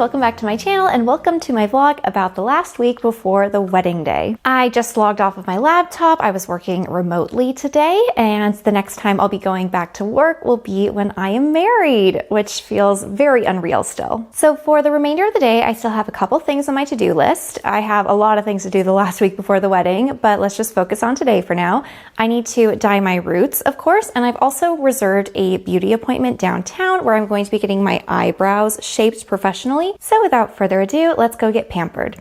welcome back to my channel and welcome to my vlog about the last week before the wedding day. I just logged off of my laptop. I was working remotely today, and the next time I'll be going back to work will be when I am married, which feels very unreal still. So for the remainder of the day, I still have a couple things on my to-do list. I have a lot of things to do the last week before the wedding, but let's just focus on today for now. I need to dye my roots, of course, and I've also reserved a beauty appointment downtown where I'm going to be getting my eyebrows shaped professionally. So without further ado, let's go get pampered.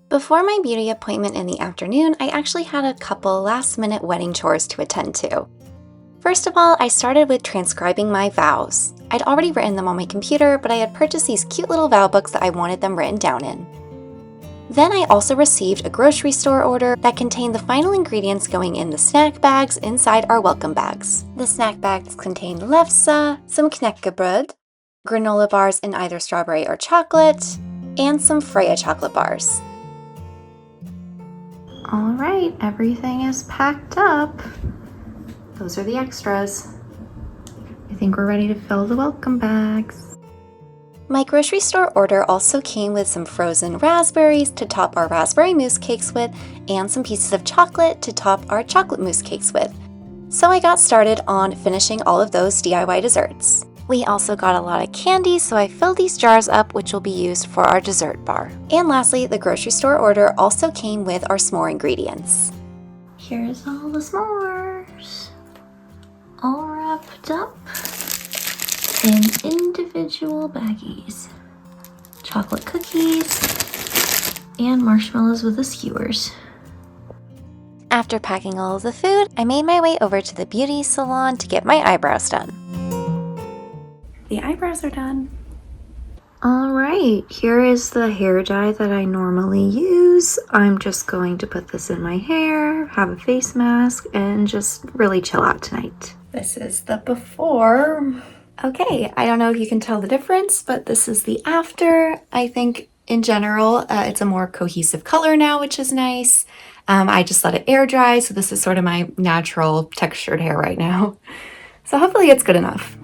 Before my beauty appointment in the afternoon, I actually had a couple last-minute wedding chores to attend to. First of all, I started with transcribing my vows. I'd already written them on my computer, but I had purchased these cute little vow books that I wanted them written down in. Then I also received a grocery store order that contained the final ingredients going in the snack bags inside our welcome bags. The snack bags contained lefse, some knäckebröd, granola bars in either strawberry or chocolate, and some Freya chocolate bars. All right, everything is packed up. Those are the extras. I think we're ready to fill the welcome bags. My grocery store order also came with some frozen raspberries to top our raspberry mousse cakes with, and some pieces of chocolate to top our chocolate mousse cakes with. So I got started on finishing all of those DIY desserts. We also got a lot of candy, so I filled these jars up, which will be used for our dessert bar. And lastly, the grocery store order also came with our s'more ingredients. Here's all the s'mores, all wrapped up in individual baggies. Chocolate cookies and marshmallows with the skewers. After packing all of the food, I made my way over to the beauty salon to get my eyebrows done. The eyebrows are done. All right, here is the hair dye that I normally use. I'm just going to put this in my hair, have a face mask, and just really chill out tonight. This is the before. Okay, I don't know if you can tell the difference, but this is the after. I think in general, it's a more cohesive color now, which is nice. I just let it air dry, so this is sort of my natural textured hair right now. So hopefully it's good enough.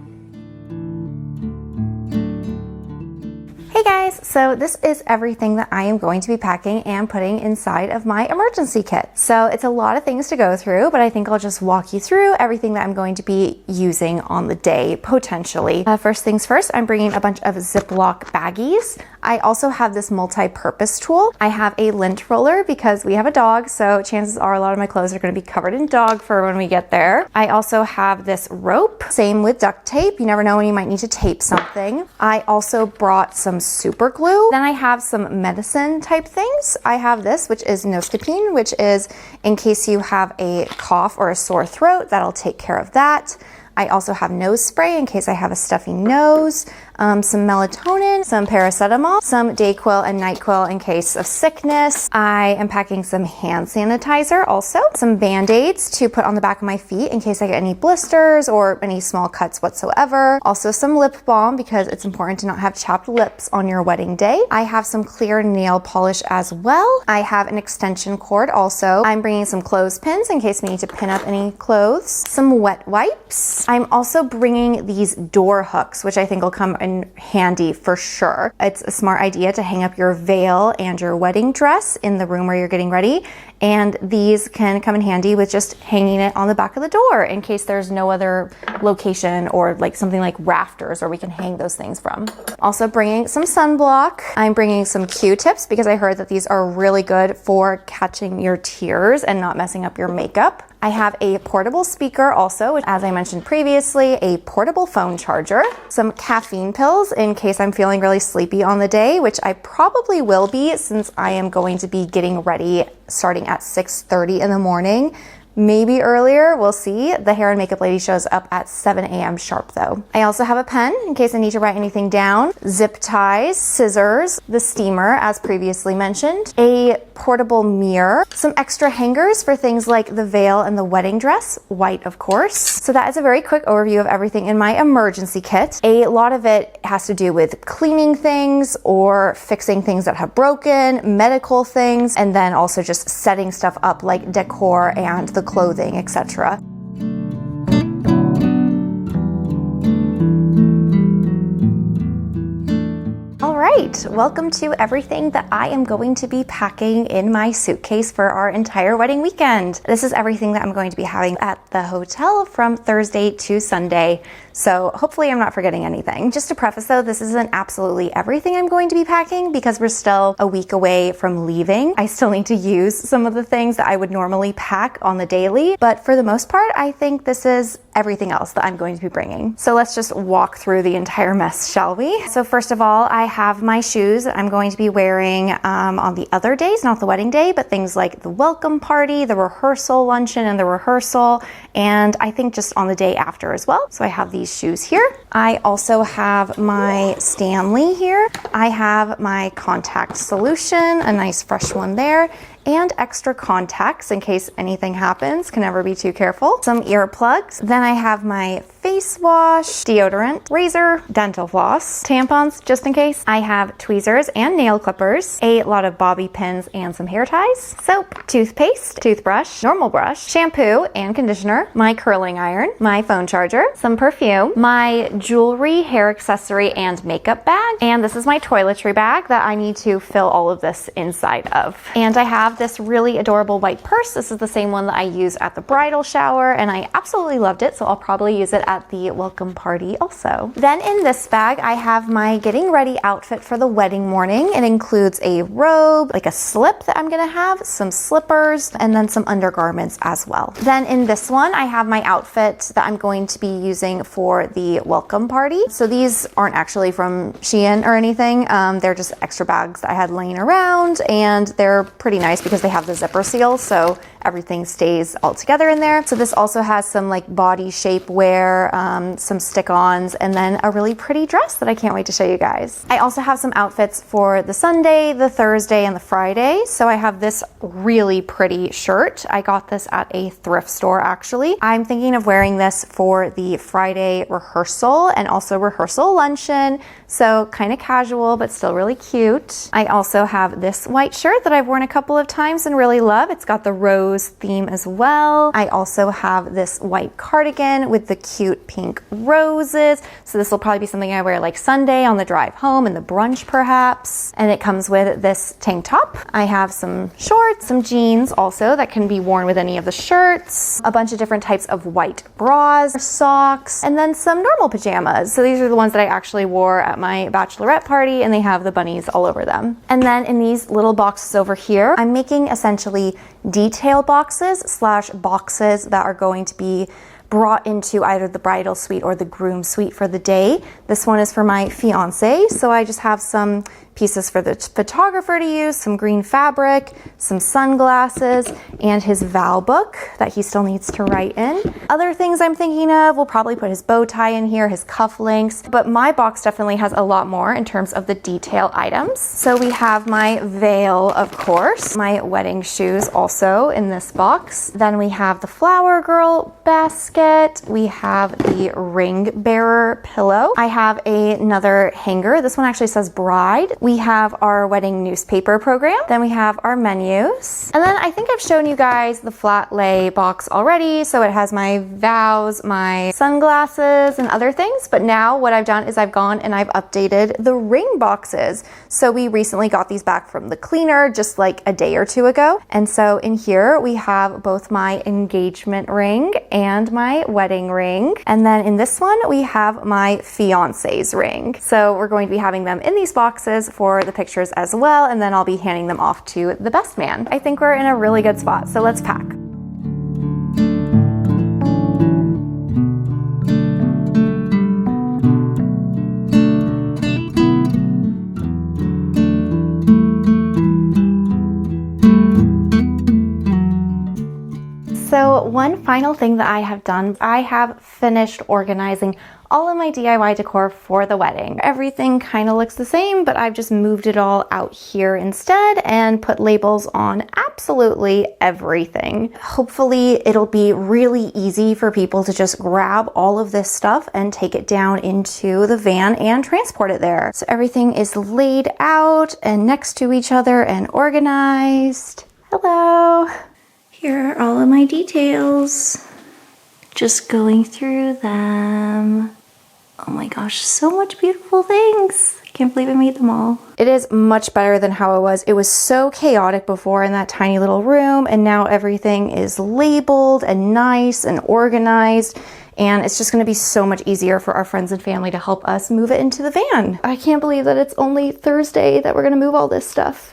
Hey guys, so this is everything that I am going to be packing and putting inside of my emergency kit. So it's a lot of things to go through, but I think I'll just walk you through everything that I'm going to be using on the day, potentially. First things first, I'm bringing a bunch of Ziploc baggies. I also have this multi-purpose tool. I have a lint roller because we have a dog, so chances are a lot of my clothes are going to be covered in dog fur when we get there. I also have this rope, same with duct tape. You never know when you might need to tape something. I also brought some super glue. Then I have some medicine type things. I have this, which is noscapine, which is in case you have a cough or a sore throat, that'll take care of that. I also have nose spray in case I have a stuffy nose, some melatonin, some paracetamol, some Dayquil and NyQuil in case of sickness. I am packing some hand sanitizer also, some Band-Aids to put on the back of my feet in case I get any blisters or any small cuts whatsoever. Also some lip balm because it's important to not have chapped lips on your wedding day. I have some clear nail polish as well. I have an extension cord also. I'm bringing some clothespins in case we need to pin up any clothes, some wet wipes. I'm also bringing these door hooks, which I think will come in handy for sure. It's a smart idea to hang up your veil and your wedding dress in the room where you're getting ready. And these can come in handy with just hanging it on the back of the door in case there's no other location or like something like rafters where we can hang those things from. Also bringing some sunblock. I'm bringing some Q-tips because I heard that these are really good for catching your tears and not messing up your makeup. I have a portable speaker also, as I mentioned previously, a portable phone charger, some caffeine pills in case I'm feeling really sleepy on the day, which I probably will be since I am going to be getting ready starting at 6:30 in the morning. Maybe earlier, we'll see. The hair and makeup lady shows up at 7 a.m. sharp though. I also have a pen in case I need to write anything down, zip ties, scissors, the steamer as previously mentioned, a portable mirror, some extra hangers for things like the veil and the wedding dress, white of course. So that is a very quick overview of everything in my emergency kit. A lot of it has to do with cleaning things or fixing things that have broken, medical things, and then also just setting stuff up like decor and the clothing, etc. right, welcome to everything that I am going to be packing in my suitcase for our entire wedding weekend. This is everything that I'm going to be having at the hotel from Thursday to Sunday. So hopefully I'm not forgetting anything. Just to preface though, this isn't absolutely everything I'm going to be packing because we're still a week away from leaving. I still need to use some of the things that I would normally pack on the daily, but for the most part, I think this is everything else that I'm going to be bringing. So let's just walk through the entire mess, shall we? So first of all, I have my shoes that I'm going to be wearing on the other days, not the wedding day, but things like the welcome party, the rehearsal luncheon, and the rehearsal, and I think just on the day after as well. So I have these shoes here. I also have my Stanley here. I have my contact solution, a nice fresh one there, and extra contacts in case anything happens. Can never be too careful. Some earplugs. Then I have my face wash, deodorant, razor, dental floss, tampons just in case. I have tweezers and nail clippers, a lot of bobby pins and some hair ties, soap, toothpaste, toothbrush, normal brush, shampoo and conditioner, my curling iron, my phone charger, some perfume, my jewelry, hair accessory, and makeup bag. And this is my toiletry bag that I need to fill all of this inside of. And I have this really adorable white purse. This is the same one that I use at the bridal shower and I absolutely loved it, so I'll probably use it at the welcome party also. Then in this bag I have my getting ready outfit for the wedding morning. It includes a robe, like a slip that I'm gonna have, some slippers, and then some undergarments as well. Then in this one I have my outfit that I'm going to be using for the welcome party. So these aren't actually from Shein or anything. They're just extra bags that I had laying around and they're pretty nice because they have the zipper seal, so everything stays all together in there. So this also has some like body shape wear, some stick-ons, and then a really pretty dress that I can't wait to show you guys. I also have some outfits for the Sunday, the Thursday, and the Friday. So I have this really pretty shirt. I got this at a thrift store actually. I'm thinking of wearing this for the Friday rehearsal and also rehearsal luncheon. So kind of casual, but still really cute. I also have this white shirt that I've worn a couple of times and really love. It's got the rose theme as well. I also have this white cardigan with the cute pink roses. So this will probably be something I wear like Sunday on the drive home and the brunch perhaps. And it comes with this tank top. I have some shorts, some jeans also that can be worn with any of the shirts, a bunch of different types of white bras, socks, and then some normal pajamas. So these are the ones that I actually wore at my bachelorette party and they have the bunnies all over them. And then in these little boxes over here, I'm making essentially detail boxes slash boxes that are going to be brought into either the bridal suite or the groom suite for the day. This one is for my fiance, so I just have some pieces for the photographer to use, some green fabric, some sunglasses, and his vow book that he still needs to write in. Other things I'm thinking of, we'll probably put his bow tie in here, his cufflinks, but my box definitely has a lot more in terms of the detail items. So we have my veil, of course, my wedding shoes also in this box. Then we have the flower girl basket. We have the ring bearer pillow. I have another hanger. This one actually says bride. We have our wedding newspaper program. Then we have our menus. And then I think I've shown you guys the flat lay box already. So it has my vows, my sunglasses, and other things. But now what I've done is I've gone and I've updated the ring boxes. So we recently got these back from the cleaner just like a day or two ago. And so in here we have both my engagement ring and my wedding ring. And then in this one we have my fiance's ring. So we're going to be having them in these boxes for the pictures as well, and then I'll be handing them off to the best man. I think we're in a really good spot, so let's pack. So one final thing that I have done, I have finished organizing all of my DIY decor for the wedding. Everything kind of looks the same, but I've just moved it all out here instead and put labels on absolutely everything. Hopefully it'll be really easy for people to just grab all of this stuff and take it down into the van and transport it there. So everything is laid out and next to each other and organized. Hello. Here are all of my details. Just going through them. Oh my gosh, so much beautiful things. Can't believe I made them all. It is much better than how it was. It was so chaotic before in that tiny little room, and now everything is labeled and nice and organized. And it's just gonna be so much easier for our friends and family to help us move it into the van. I can't believe that it's only Thursday that we're gonna move all this stuff.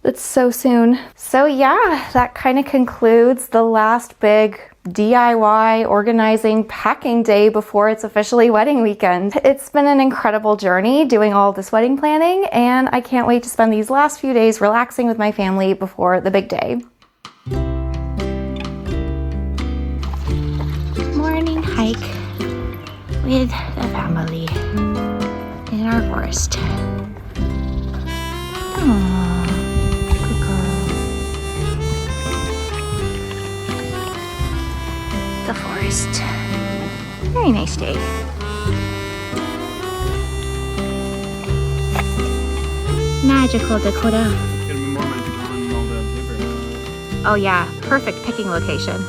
That's so soon. So yeah, that kind of concludes the last big DIY organizing packing day before it's officially wedding weekend. It's been an incredible journey doing all this wedding planning, and I can't wait to spend these last few days relaxing with my family before the big day. Morning hike with the family in our forest. Aww. The forest. Very nice day. Magical, Dakota. It's gonna be more magical than all the blueberries. Oh yeah, perfect picking location.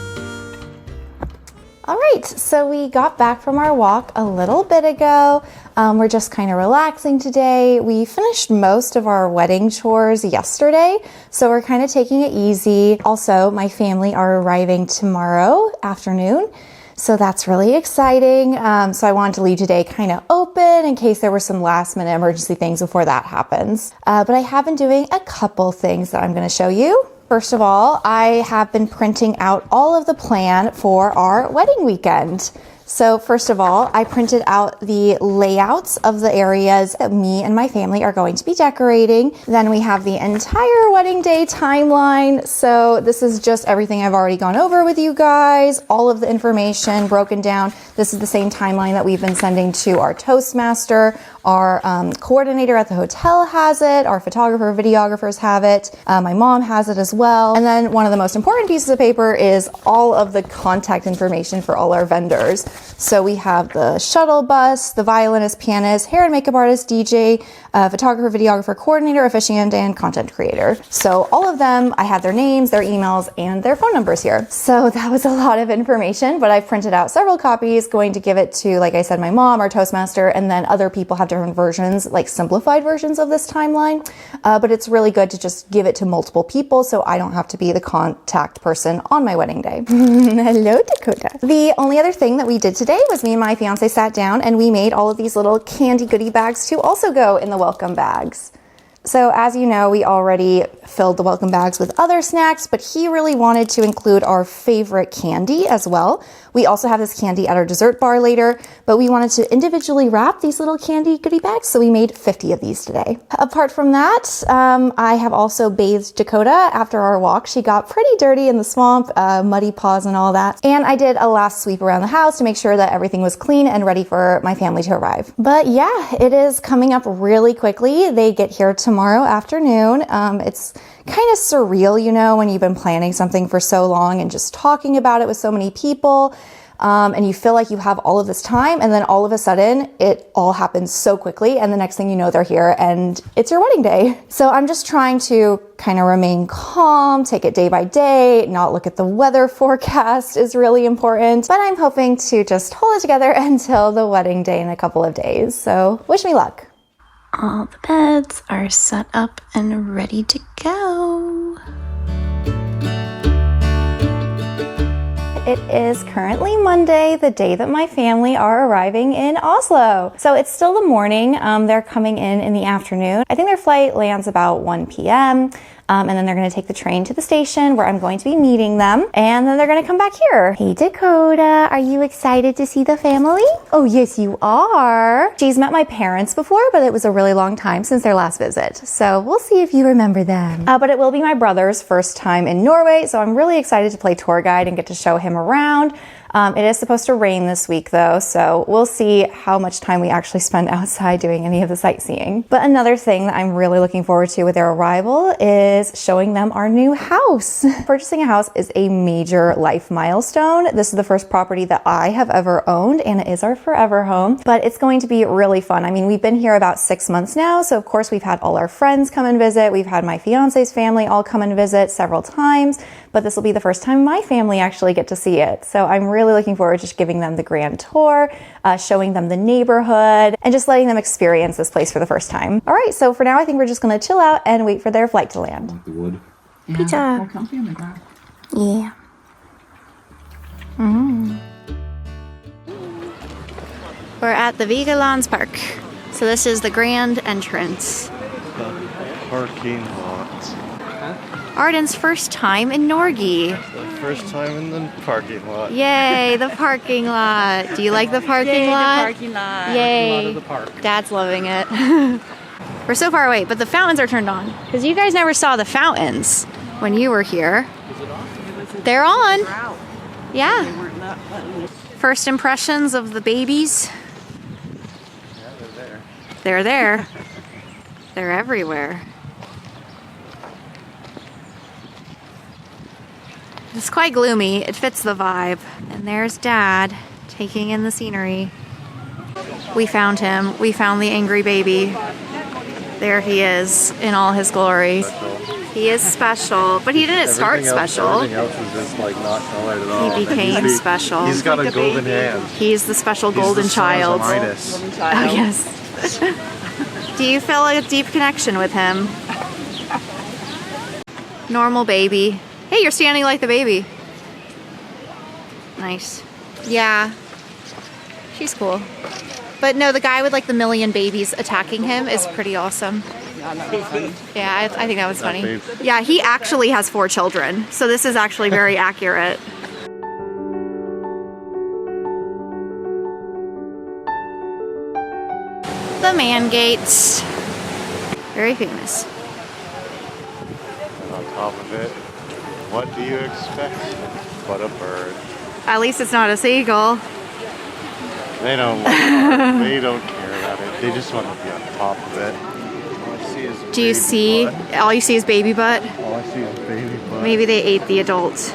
All right, so we got back from our walk a little bit ago. We're just kind of relaxing today. We finished most of our wedding chores yesterday, so we're kind of taking it easy. Also, my family are arriving tomorrow afternoon, so that's really exciting. So I wanted to leave today kind of open in case there were some last minute emergency things before that happens. But I have been doing a couple things that I'm going to show you. First of all, I have been printing out all of the plan for our wedding weekend. So first of all, I printed out the layouts of the areas that me and my family are going to be decorating. Then we have the entire wedding day timeline. So this is just everything I've already gone over with you guys, all of the information broken down. This is the same timeline that we've been sending to our Toastmaster. Our coordinator at the hotel has it. Our photographer, videographers have it. My mom has it as well. And then one of the most important pieces of paper is all of the contact information for all our vendors. So we have the shuttle bus, the violinist, pianist, hair and makeup artist, DJ, photographer, videographer, coordinator, officiant, and content creator. So all of them, I have their names, their emails, and their phone numbers here. So that was a lot of information, but I printed out several copies, going to give it to, like I said, my mom, our Toastmaster, and then other people have different versions, like simplified versions of this timeline. But it's really good to just give it to multiple people so I don't have to be the contact person on my wedding day. Hello, Dakota. The only other thing that we did today was me and my fiance sat down and we made all of these little candy goodie bags to also go in the welcome bags. So as you know, we already filled the welcome bags with other snacks, but he really wanted to include our favorite candy as well. We also have this candy at our dessert bar later, but we wanted to individually wrap these little candy goodie bags, so we made 50 of these today. Apart from that, I have also bathed Dakota after our walk. She got pretty dirty in the swamp, muddy paws and all that. And I did a last sweep around the house to make sure that everything was clean and ready for my family to arrive. But yeah, it is coming up really quickly. They get here tomorrow afternoon. It's kind of surreal, you know, when you've been planning something for so long and just talking about it with so many people. And you feel like you have all of this time, and then all of a sudden it all happens so quickly, and the next thing you know, they're here and it's your wedding day. So I'm just trying to kind of remain calm, take it day by day, not look at the weather forecast is really important, but I'm hoping to just hold it together until the wedding day in a couple of days. So wish me luck. All the beds are set up and ready to go. It is currently Monday, the day that my family are arriving in Oslo. So it's still the morning. They're coming in the afternoon. I think their flight lands about 1 p.m. And then they're gonna take the train to the station where I'm going to be meeting them. And then they're gonna come back here. Hey Dakota, are you excited to see the family? Oh yes, you are. She's met my parents before, but it was a really long time since their last visit. So we'll see if you remember them. But it will be my brother's first time in Norway, so I'm really excited to play tour guide and get to show him around. It is supposed to rain this week though, so we'll see how much time we actually spend outside doing any of the sightseeing. But another thing that I'm really looking forward to with their arrival is showing them our new house. Purchasing a house is a major life milestone. This is the first property that I have ever owned, and it is our forever home, but it's going to be really fun. I mean, we've been here about 6 months now, so of course we've had all our friends come and visit. We've had my fiance's family all come and visit several times, but this will be the first time my family actually get to see it. So I'm really looking forward to just giving them the grand tour, showing them the neighborhood, and just letting them experience this place for the first time. All right, so for now, I think we're just gonna chill out and wait for their flight to land. The wood. Pizza. More comfy on the ground. Yeah. We're at the Vigelands Park. So this is the grand entrance. The parking lot. Arden's first time in Norge. First time in the parking lot. Yay, the parking lot. Do you like the parking lot? The parking lot. Yay. Lot of the park. Dad's loving it. We're so far away, but the fountains are turned on. Because you guys never saw the fountains when you were here. They're on. Yeah. First impressions of the babies. Yeah, they're there. They're there. They're everywhere. It's quite gloomy. It fits the vibe. And there's Dad taking in the scenery. We found him. We found the angry baby. There he is in all his glory. He is special, but he didn't start special. Everything else is just like not colored at all. He became special. He's got a golden hand. He's the special golden child. Oh, yes. Do you feel a deep connection with him? Normal baby. Hey, you're standing like the baby. Nice. Yeah. She's cool. But no, the guy with like the million babies attacking him is pretty awesome. Yeah, I think that was funny. Yeah, he actually has 4 children. So this is actually very accurate. The man gates. Very famous. And on top of it, what do you expect but a bird? At least it's not a seagull. They don't they don't care about it. They just want to be on top of it. All I see is Do you baby see? butt. All you see is baby butt? All I see is baby butt. Maybe they ate the adults.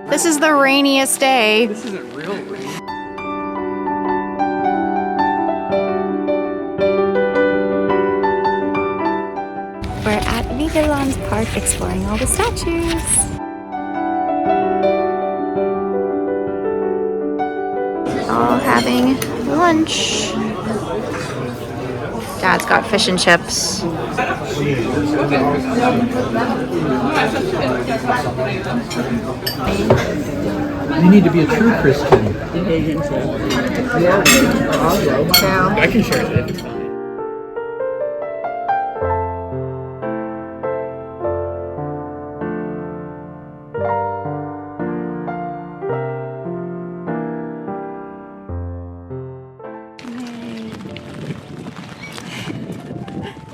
This is the rainiest day. This isn't real rain. We're at Vigelands Park exploring all the statues. All having lunch. Dad's got fish and chips. You need to be a true Christian. I can share it. It's fine.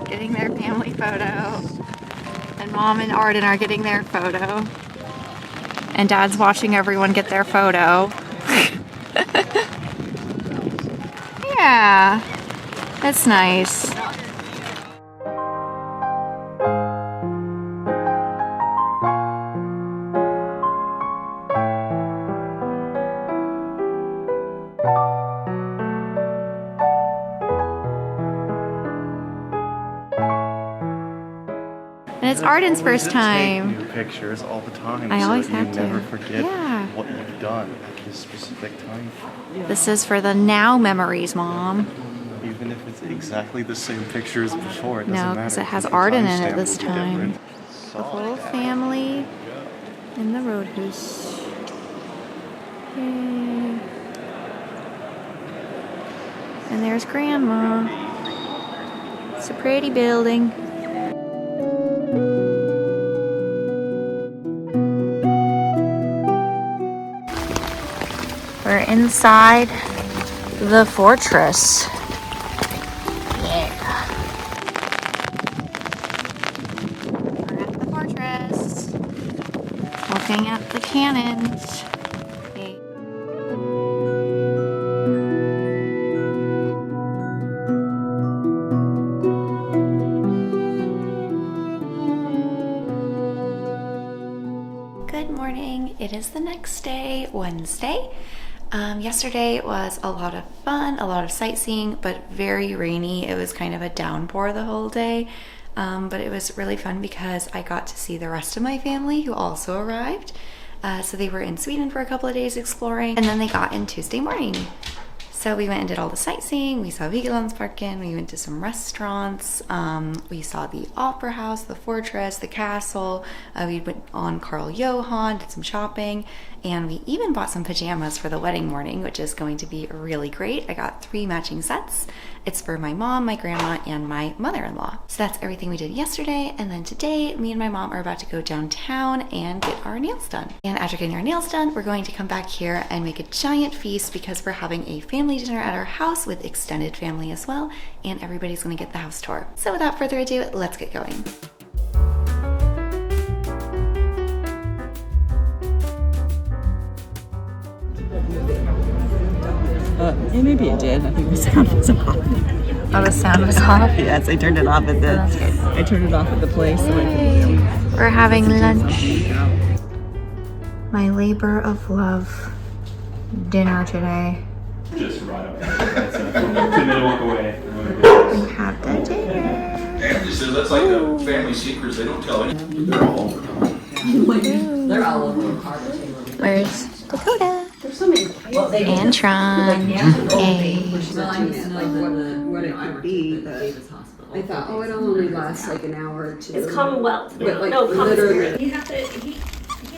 Getting their family photo. And Mom and Arden are getting their photo. And Dad's watching everyone get their photo. Yeah, that's nice. And it's Arden's first time. Take new pictures all the time. I so always that have you to. never forget Yeah. what you've done at this specific time. This is for the now memories, Mom. Even if it's exactly the same picture as before, it doesn't No, matter. because it has the Arden in timestamp it this will be time. different. The whole family in the roadhouse. Yay. And there's Grandma. It's a pretty building. We're inside the fortress. Yeah. We're at the fortress. Looking at the cannons. Yay. Good morning. It is the next day, Wednesday. Yesterday was a lot of fun, a lot of sightseeing, but very rainy. It was kind of a downpour the whole day. But it was really fun because I got to see the rest of my family who also arrived. So they were in Sweden for a couple of days exploring, and then they got in Tuesday morning. So we went and did all the sightseeing. We saw Vigelandsparken, we went to some restaurants, we saw the opera house, the fortress, the castle, we went on Carl Johan, did some shopping, and we even bought some pajamas for the wedding morning, which is going to be really great. I got 3 matching sets. It's for my mom, my grandma, and my mother-in-law. So that's everything we did yesterday, and then today, me and my mom are about to go downtown and get our nails done. And after getting our nails done, we're going to come back here and make a giant feast because we're having a family dinner at our house with extended family as well, and everybody's gonna get the house tour. So without further ado, let's get going. Yeah, maybe it did. I think the sound was off. Oh, the sound was off? Yes, I turned it off at the. I turned it off at the place. So We're having lunch. My labor of love dinner today. Just right up there. So 2-minute walk away. We have the dinner. He says that's like the family secrets, they don't tell anyone. They're all over. they're all over. Where's Dakota? There's so many. Well, they And Tron. Hey. Well, I used to know what it could be, but I thought, oh, it'll only last like an hour or 2. It's Commonwealth. But like No, literally. Commonwealth. You have to, he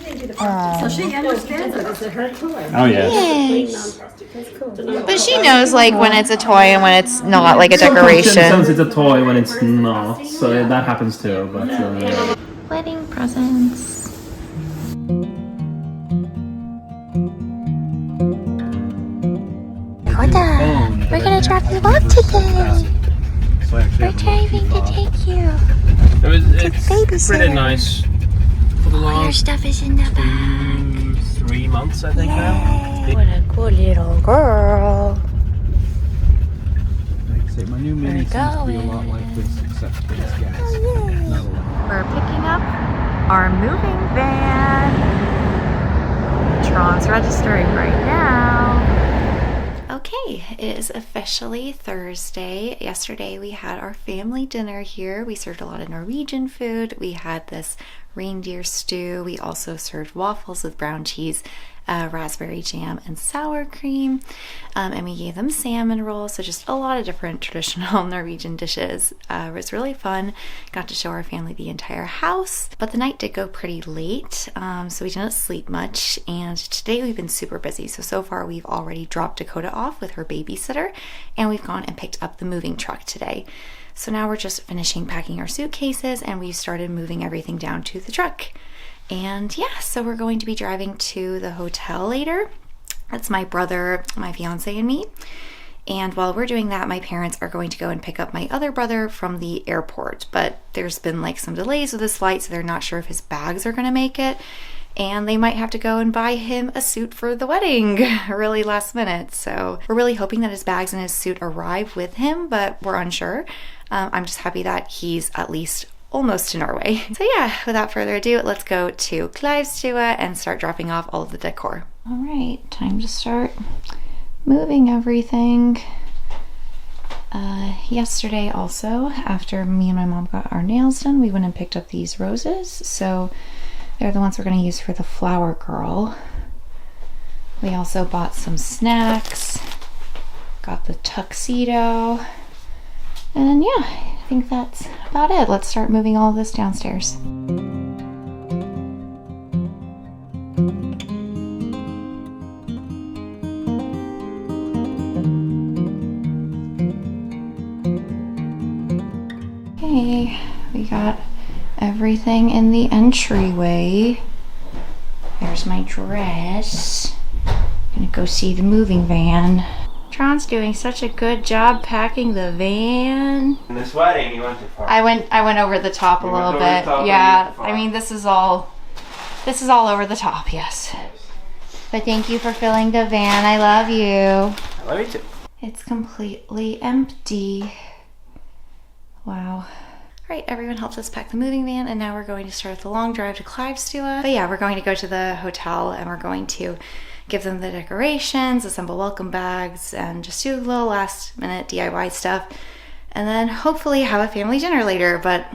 didn't do the So she understands that it's her toy. Oh yeah. plain non-frosted. That's cool. But she knows like when it's a toy and when it's not like a Sometimes decoration. it's a toy when it's not, so that happens too. But Wedding presents. Dakota, we're gonna drop you off today. So actually, We're driving to take you. it's babysitter. pretty nice for the All your last stuff is in the bag. 3 months, I think now. What a cool little girl. Like I say, my new Mini seems to be a lot going. like this, except for this gas. Not a lot. We're picking up our moving van. Tron's registering right now. Okay, it is officially Thursday. Yesterday we had our family dinner here. We served a lot of Norwegian food. We had this reindeer stew. We also served waffles with brown cheese, raspberry jam, and sour cream. And we gave them salmon rolls, so just a lot of different traditional Norwegian dishes. It was really fun. Got to show our family the entire house, but the night did go pretty late, so we didn't sleep much. And today we've been super busy. So far we've already dropped Dakota off with her babysitter, and we've gone and picked up the moving truck today. So now we're just finishing packing our suitcases, and we've started moving everything down to the truck. And yeah, so we're going to be driving to the hotel later. That's my brother, my fiance, and me. And while we're doing that, my parents are going to go and pick up my other brother from the airport. But there's been like some delays with this flight, so they're not sure if his bags are going to make it. And they might have to go and buy him a suit for the wedding really last minute. So we're really hoping that his bags and his suit arrive with him, but we're unsure. I'm just happy that he's at least almost to Norway. So yeah, without further ado, let's go to Clivestua and start dropping off all of the decor. All right, time to start moving everything. Yesterday also, after me and my mom got our nails done, we went and picked up these roses. So they're the ones we're going to use for the flower girl. We also bought some snacks, got the tuxedo, and yeah, I think that's about it. Let's start moving all of this downstairs. Okay, we got everything in the entryway. There's my dress. Gonna go see the moving van. Tron's doing such a good job packing the van. in this wedding, you went too far. I went over the top a You little went over the bit. top a Yeah, little too far. I mean this is all over the top, yes. But thank you for filling the van. I love you. I love you too. It's completely empty. Wow. All right, everyone helped us pack the moving van, and now we're going to start the long drive to Clivestua. But yeah, we're going to go to the hotel, and we're going to give them the decorations, assemble welcome bags, and just do a little last minute DIY stuff. And then hopefully have a family dinner later, but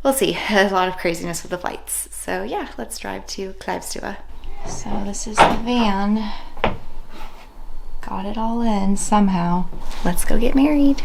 we'll see. A lot of craziness with the flights. So yeah, let's drive to Kleivstua. So this is the van. Got it all in somehow. Let's go get married.